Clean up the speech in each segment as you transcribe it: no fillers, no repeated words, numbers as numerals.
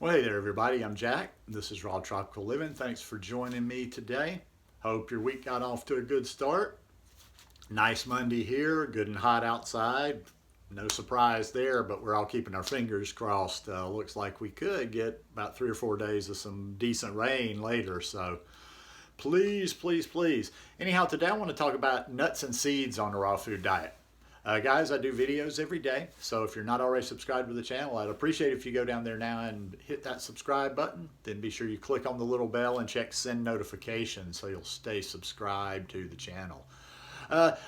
Well, hey there, everybody. I'm Jack. This is Raw Tropical Living. Thanks for joining me today. Hope your week got off to a good start. Nice Monday here, good and hot outside. No surprise there, but we're all keeping our fingers crossed. Looks like we could get about 3 or 4 days of some decent rain later. So please, please, please. Anyhow, today I want to talk about nuts and seeds on a raw food diet. Guys, I do videos every day, so if you're not already subscribed to the channel, I'd appreciate it if you go down there now and hit that subscribe button. Then be sure you click on the little bell and check send notifications so you'll stay subscribed to the channel.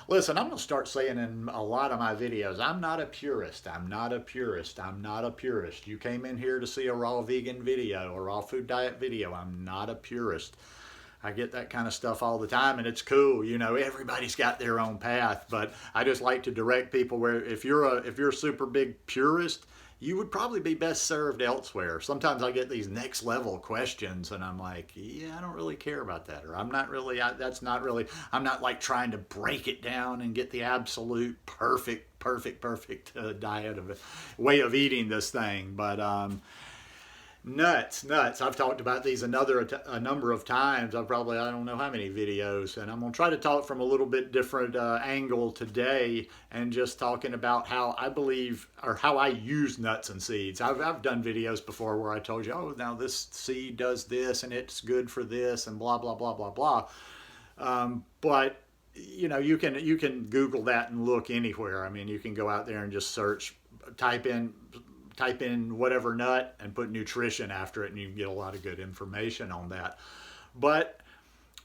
Listen, I'm going to start saying in a lot of my videos, I'm not a purist. I'm not a purist. I'm not a purist. You came in here to see a raw vegan video or raw food diet video. I'm not a purist. I get that kind of stuff all the time, and it's cool. You know, everybody's got their own path, but I just like to direct people where if you're a super big purist, you would probably be best served elsewhere. Sometimes I get these next level questions, and I'm like, yeah, I don't really care about that, or I'm not really. I'm not like trying to break it down and get the absolute perfect diet of way of eating this thing, but nuts. I've talked about these a number of times. I don't know how many videos, and I'm going to try to talk from a little bit different angle today, and just talking about how I believe, or how I use nuts and seeds. I've done videos before where I told you, oh, now this seed does this, and it's good for this, and blah, blah, blah, blah, blah. But you know, you can Google that and look anywhere. I mean, you can go out there and just search, type in whatever nut and put nutrition after it, and you can get a lot of good information on that. But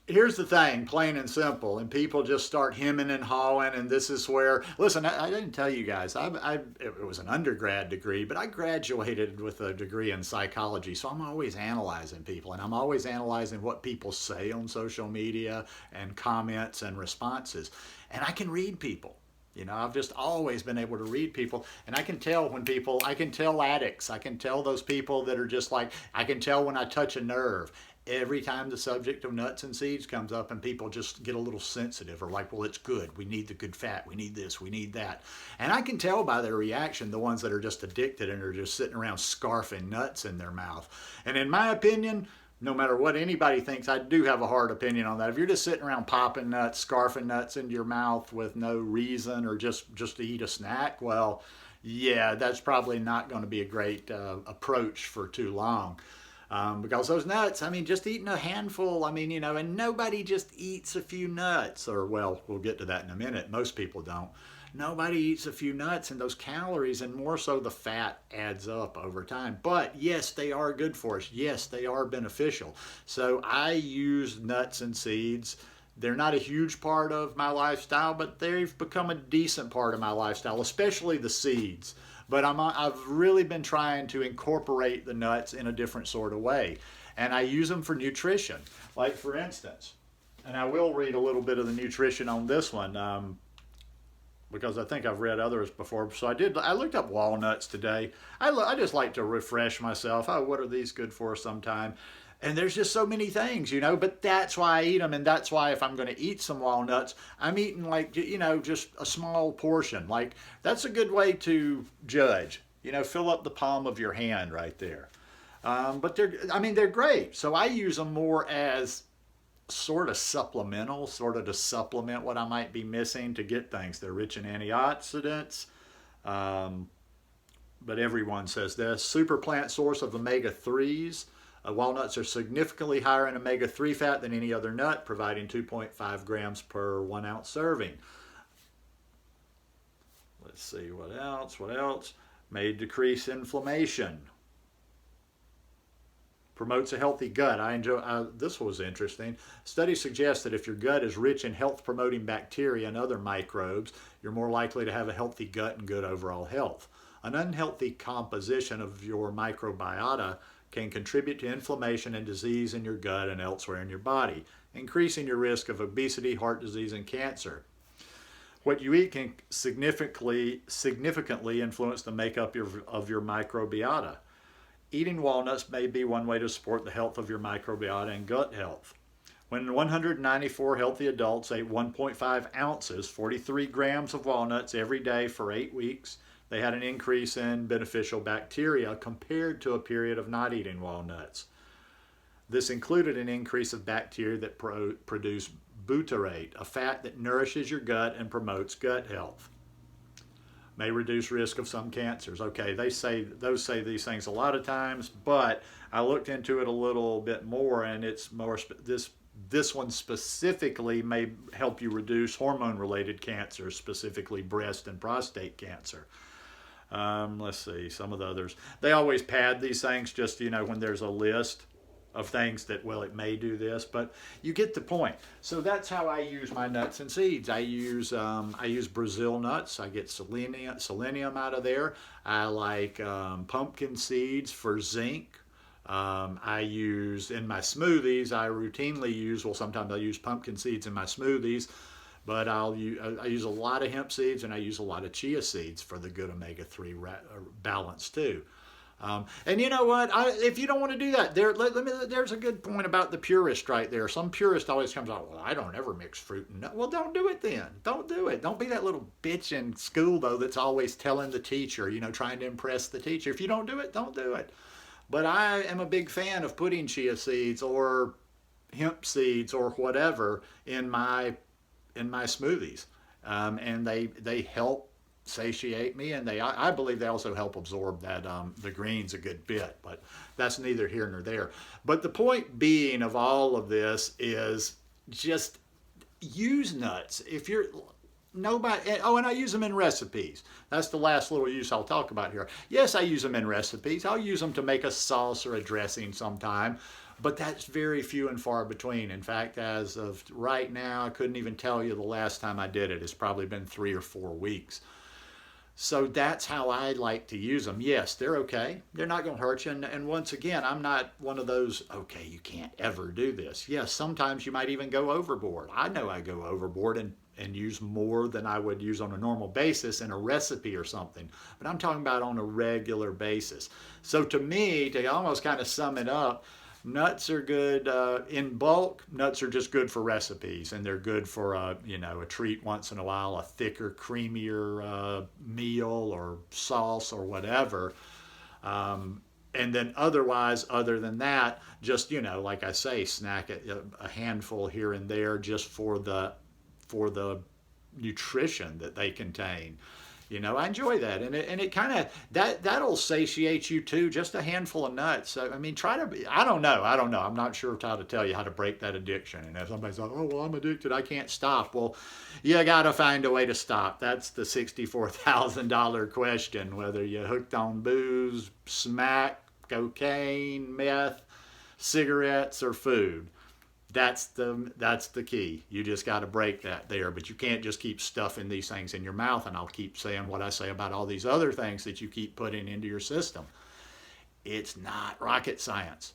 here's the thing, plain and simple, and people just start hemming and hawing, and this is where, listen, I didn't tell you guys, it was an undergrad degree, but I graduated with a degree in psychology, so I'm always analyzing people, and I'm always analyzing what people say on social media and comments and responses, and I can read people. You know, I've just always been able to read people, and I can tell I can tell addicts, I can tell those people that are just like, I can tell when I touch a nerve. Every time the subject of nuts and seeds comes up and people just get a little sensitive, or like, well, it's good, we need the good fat, we need this, we need that. And I can tell by their reaction, the ones that are just addicted and are just sitting around scarfing nuts in their mouth. And in my opinion, no matter what anybody thinks, I do have a hard opinion on that. If you're just sitting around popping nuts, scarfing nuts into your mouth with no reason, or just to eat a snack, well, yeah, that's probably not going to be a great approach for too long. Because those nuts, I mean, just eating a handful, I mean, you know, and nobody just eats a few nuts, or, well, we'll get to that in a minute. Most people don't. Nobody eats a few nuts, and those calories, and more so the fat, adds up over time. But yes, they are good for us. Yes, they are beneficial. So I use nuts and seeds. They're not a huge part of my lifestyle, but they've become a decent part of my lifestyle, especially the seeds. But I've really been trying to incorporate the nuts in a different sort of way. And I use them for nutrition. Like, for instance, and I will read a little bit of the nutrition on this one, because I think I've read others before. So I looked up walnuts today. I just like to refresh myself. Oh, what are these good for sometime? And there's just so many things, you know, but that's why I eat them. And that's why if I'm going to eat some walnuts, I'm eating, like, you know, just a small portion. Like, that's a good way to judge, you know, fill up the palm of your hand right there. But they're great. So I use them more as sort of supplemental, sort of to supplement what I might be missing to get things. They're rich in antioxidants, but everyone says this. Super plant source of omega-3s. Walnuts are significantly higher in omega-3 fat than any other nut, providing 2.5 grams per 1 ounce serving. Let's see, what else? May decrease inflammation. Promotes a healthy gut. This was interesting. Studies suggest that if your gut is rich in health-promoting bacteria and other microbes, you're more likely to have a healthy gut and good overall health. An unhealthy composition of your microbiota can contribute to inflammation and disease in your gut and elsewhere in your body, increasing your risk of obesity, heart disease, and cancer. What you eat can significantly influence the makeup of your microbiota. Eating walnuts may be one way to support the health of your microbiota and gut health. When 194 healthy adults ate 1.5 ounces, 43 grams of walnuts every day for 8 weeks, They had an increase in beneficial bacteria compared to a period of not eating walnuts. This included an increase of bacteria that produce butyrate, a fat that nourishes your gut and promotes gut health. May reduce risk of some cancers. Okay, those say these things a lot of times, but I looked into it a little bit more, and it's more this one specifically may help you reduce hormone-related cancers, specifically breast and prostate cancer. Let's see, some of the others. They always pad these things just, when there's a list of things that, well, it may do this, but you get the point. So that's how I use my nuts and seeds. I use Brazil nuts. I get selenium out of there. I like pumpkin seeds for zinc. I use in my smoothies, I routinely use, well, sometimes I use pumpkin seeds in my smoothies, but I use a lot of hemp seeds, and I use a lot of chia seeds for the good omega-3 balance too. And you know what? If you don't want to do that, there's a good point about the purist right there. Some purist always comes out, well, I don't ever mix fruit and nuts. Well, don't do it then. Don't do it. Don't be that little bitch in school, though, that's always telling the teacher, trying to impress the teacher. If you don't do it, don't do it. But I am a big fan of putting chia seeds or hemp seeds or whatever in my smoothies, and they help satiate me, and I believe they also help absorb that the greens a good bit, but that's neither here nor there. But the point being of all of this is just use nuts. If you're nobody, and I use them in recipes. That's the last little use I'll talk about here. Yes, I use them in recipes. I'll use them to make a sauce or a dressing sometime, but that's very few and far between. In fact, as of right now, I couldn't even tell you the last time I did it. It's probably been 3 or 4 weeks. So that's how I like to use them. Yes, they're okay. They're not going to hurt you. And once again, I'm not one of those, okay, you can't ever do this. Yes, sometimes you might even go overboard. I know I go overboard and use more than I would use on a normal basis in a recipe or something. But I'm talking about on a regular basis. So to me, to almost kind of sum it up, nuts are good in bulk. Nuts are just good for recipes, and they're good for a treat once in a while, a thicker, creamier meal or sauce or whatever. And then otherwise, other than that, just like I say, snack a handful here and there just for the nutrition that they contain. I enjoy that, and it kind of that'll satiate you too. Just a handful of nuts. So, I mean, I don't know. I'm not sure how to tell you how to break that addiction. And if somebody's like, oh well, I'm addicted, I can't stop. Well, you got to find a way to stop. That's the $64,000 question. Whether you're hooked on booze, smack, cocaine, meth, cigarettes, or food. That's the key. You just got to break that there. But you can't just keep stuffing these things in your mouth, and I'll keep saying what I say about all these other things that you keep putting into your system. It's not rocket science.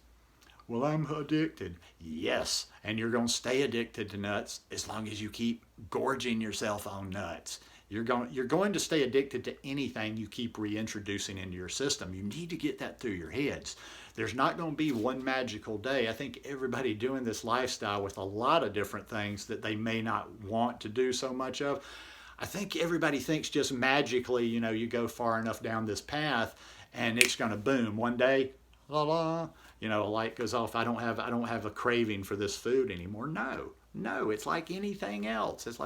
Well, I'm addicted. Yes, and you're going to stay addicted to nuts as long as you keep gorging yourself on nuts. You're going to stay addicted to anything you keep reintroducing into your system. You need to get that through your heads. There's not going to be one magical day. I think everybody doing this lifestyle with a lot of different things that they may not want to do so much of, I think everybody thinks just magically, you go far enough down this path and it's going to boom. One day, la la, a light goes off. I don't have a craving for this food anymore. No, it's like anything else. Did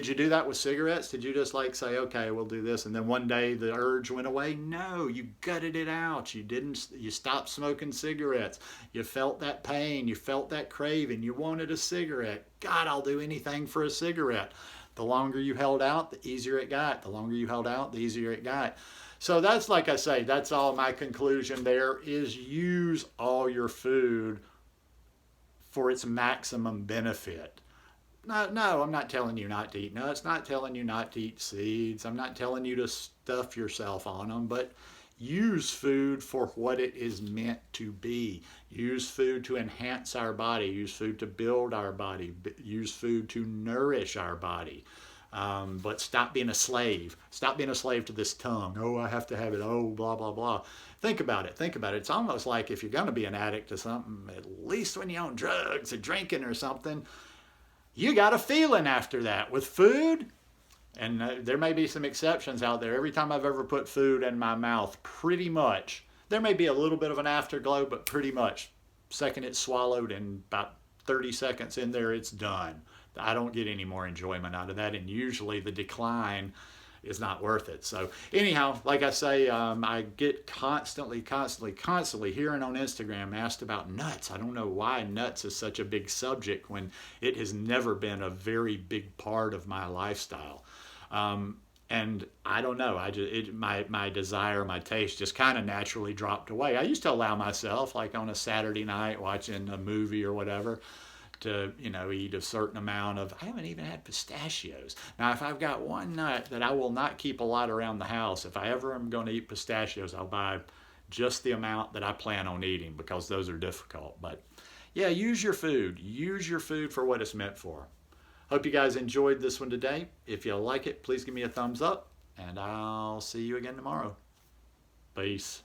you do that with cigarettes? Did you just say, okay, we'll do this, and then one day the urge went away? No, you gutted it out. You stopped smoking cigarettes. You felt that pain. You felt that craving. You wanted a cigarette. God, I'll do anything for a cigarette. The longer you held out, the easier it got. The longer you held out, the easier it got. So that's, like I say, that's all my conclusion there is use all your food for its maximum benefit. No, I'm not telling you not to eat nuts, not telling you not to eat seeds, I'm not telling you to stuff yourself on them, but use food for what it is meant to be. Use food to enhance our body, use food to build our body, use food to nourish our body. But stop being a slave. Stop being a slave to this tongue. Oh, I have to have it. Oh, blah, blah, blah. Think about it. It's almost like if you're going to be an addict to something, at least when you're on drugs or drinking or something, you got a feeling after that. With food, And there may be some exceptions out there. Every time I've ever put food in my mouth, pretty much, there may be a little bit of an afterglow, but pretty much, second it's swallowed and about 30 seconds in there, it's done. I don't get any more enjoyment out of that, and usually the decline is not worth it. So anyhow, like I say, I get constantly hearing on Instagram asked about nuts. I don't know why nuts is such a big subject when it has never been a very big part of my lifestyle. And I don't know, my desire, my taste just kind of naturally dropped away. I used to allow myself, like on a Saturday night watching a movie or whatever, to eat a certain amount of. I haven't even had pistachios. Now, if I've got one nut that I will not keep a lot around the house, if I ever am going to eat pistachios, I'll buy just the amount that I plan on eating, because those are difficult. But yeah, use your food for what it's meant for. Hope you guys enjoyed this one today. If you like it, please give me a thumbs up, and I'll see you again tomorrow. Peace.